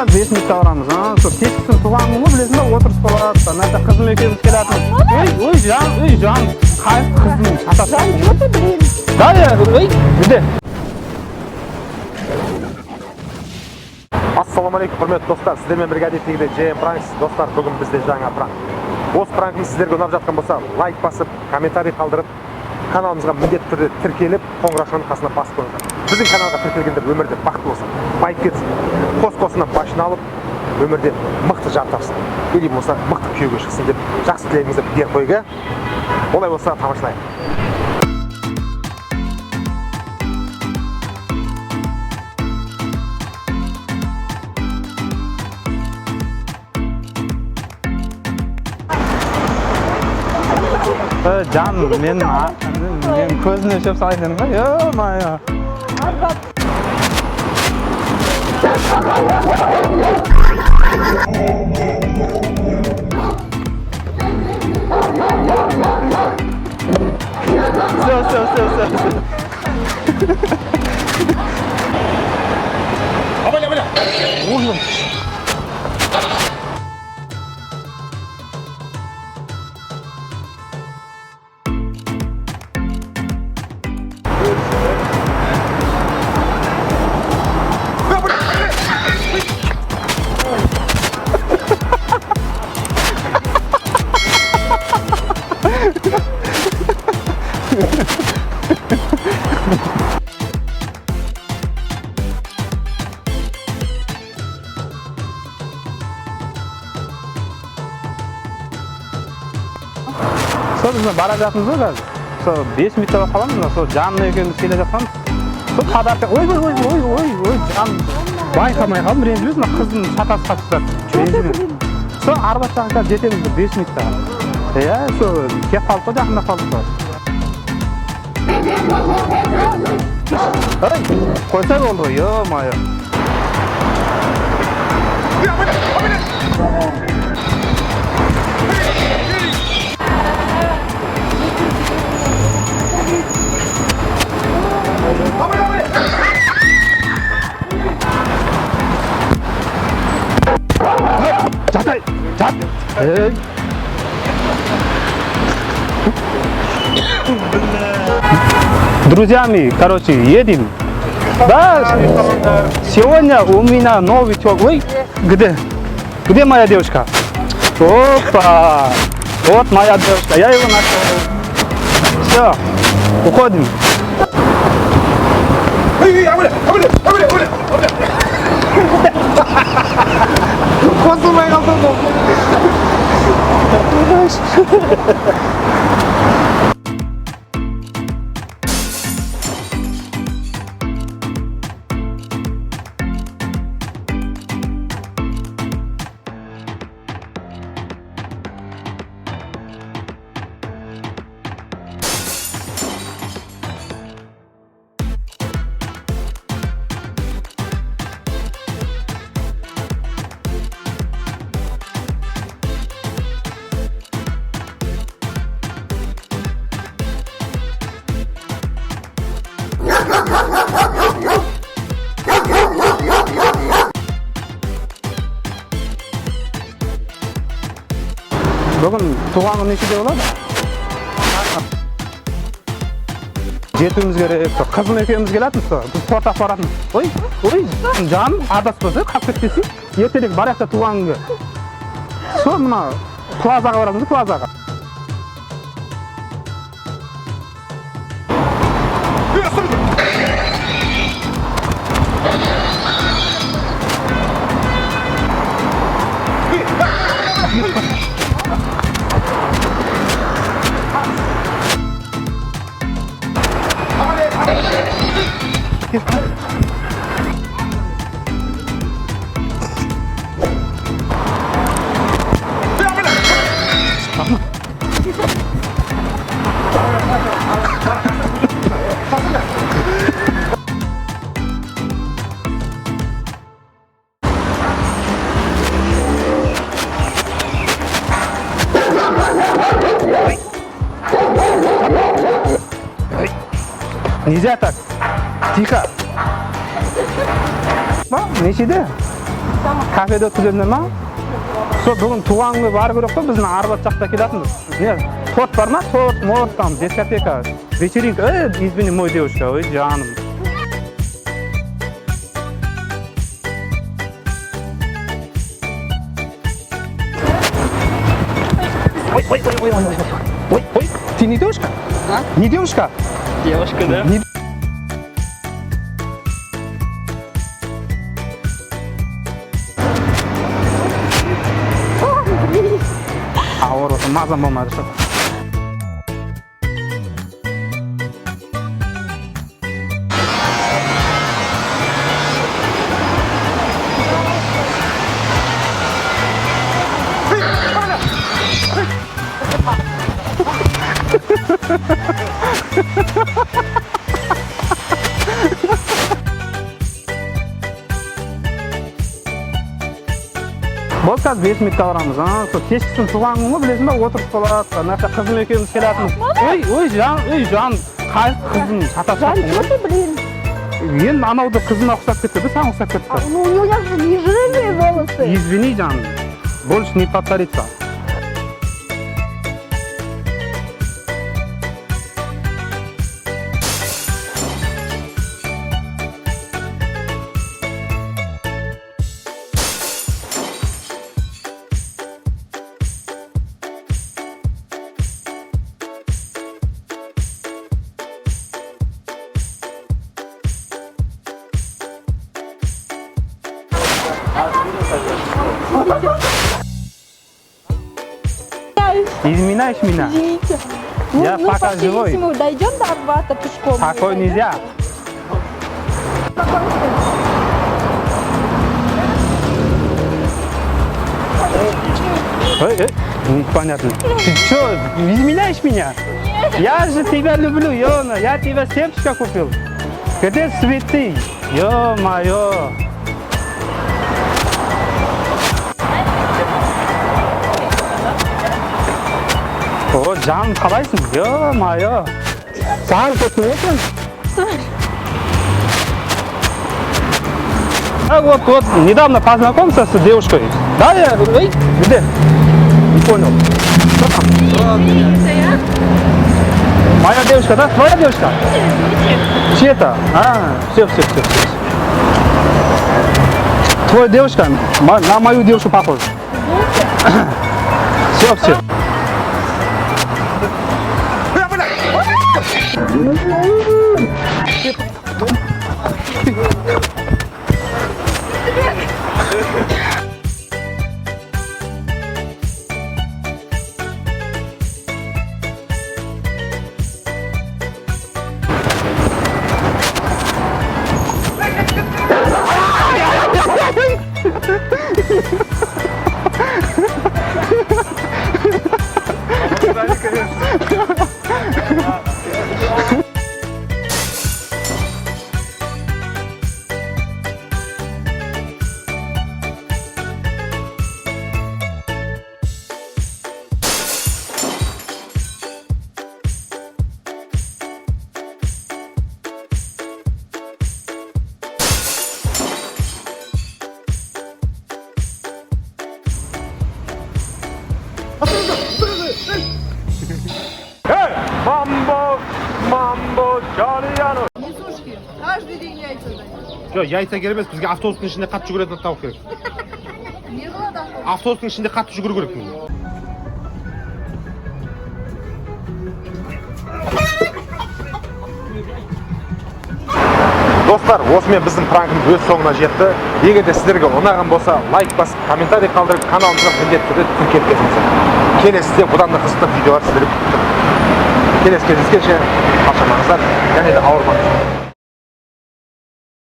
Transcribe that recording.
Сәл 5 минутта барамыз. Сол кешкісін туған күні білесің бе, отырыс болады. Мына қызым екеуміз келатыр. Ой, жан, қайсы қызым шатасың. Жан жоты білейін. Да, бүде. Ассалаумағалейкум, құрметті достар. Сіздермен бірге әдеттегідей жем пранк достар. Бүгін бізде жаңа пранк. Осы пранкіміз сіздерге ұнап жатқан болса, лайк басып, комментарий қалдырып, каналымызға міндетті түрде тіркеліп, қоңырашының қасына басып қойыңыздар. Біздің каналға тіркелгендер өмірде бақытты болсын, байып кетсін, қос-қосынан башын алып, өмірде мықты жар тапсын. Или болса мықты күйеуге шықсын деп жақсы тілегіңізді беріп қойға. Олай болса тамашалайық. Жан, мен көзіне шөп салайын ба? Ё-майо. Все. Абаля. Ужин. Сол біз бара жатырмыз ғой қазір. Сол 5 минутта болып қаламыз, сол жанына екеуміз келе жатқанбыз. Сол қадарда ой, жан байқамай қалдым, ренжімейсің, мына қыздың шатасы қатыстар. Сол арба жаққа жетеміз 5 минутта. Сол кеп қалып қой, жақында қалып қой. Қойса болды ғой, ё-майо. Жат. Друзьями, короче, едем. Да, сегодня у меня новый человек. Ой, где моя девушка? Опа, вот моя девушка, я его нашел. Все, уходим. Қосылмай қалдым. Бүгін туған күн нешеде болады? Жетуіміз керек, қызым екеуміз келатымыз, біз тортақ баратымыз. Ой, жаным адаспыз, қап кетпесей, ертерек барақта туған күнге. Сол мына плазаға баратымыз, плазаға. Нельзя так. Тихо. Нешеде? Кафеде өткіземдер ма? Сол бүгін туған күнге бару керек қой, біздің Арбат жақта келатынбыз. Не, торт бар ма? Торт, морт, там, дискотека, вечеринка. Извини, мой девушка, ой, жаным. Ой, ты не девушка? А? Не девушка? Девушка, да? Не... Ауыр осы мазам болмады что. Бұл қазір 5 минутта барамыз. Сол кешкісін туған күн ғой, білесің ба, отырып қалады. Мына қызым екеуміз келатырмыз. Ой, жан, қай қызым шатасып Что ты, блин? Енді анауды қызына ұқсап кетті, саған ұқсап кетті. Ну, у него же не жирные волосы. Извини, жан, больше не повторится. Изменяешь меня? Извините. Я Ну, пока пошли, живой. если мы дойдем до Арбата пешком. Такой нельзя. Непонятно. Ты что, изменяешь меня? Я же тебя люблю, Йона. Я тебя семечко купил. Где цветы? Ё-моё. О, жан, қалайсың? Ё-моё. Саған көтіп отырмын. Вот, недавно познакомился с девушкой. Да, я, где? Не понял. Что там? Моя девушка, да? Твоя девушка? Чья-то? Все. Твоя девушка на мою девушку похожа. Все. Мамбо, Джалияно. Несушки. Каждый день яйца дают. Жоқ, яйца керек емес, бізге автобустың ішінде қатты жүгіретін тауық керек. Не надо. Автобустың ішінде қатты жүгіру керек. Достар, осымен біздің пранкымыз өз соңына жетті. Егер де сіздерге ұнаған болса, лайк басып, комментарий қалдырып, каналымызға міндетті түрде тіркеліп кетіңіздер. Келесіде бұдан да қызықты видеолар сіздерге күтіп тұр. Келесі кездескенше, қашамаңыздар, және де ауырмаңыздар.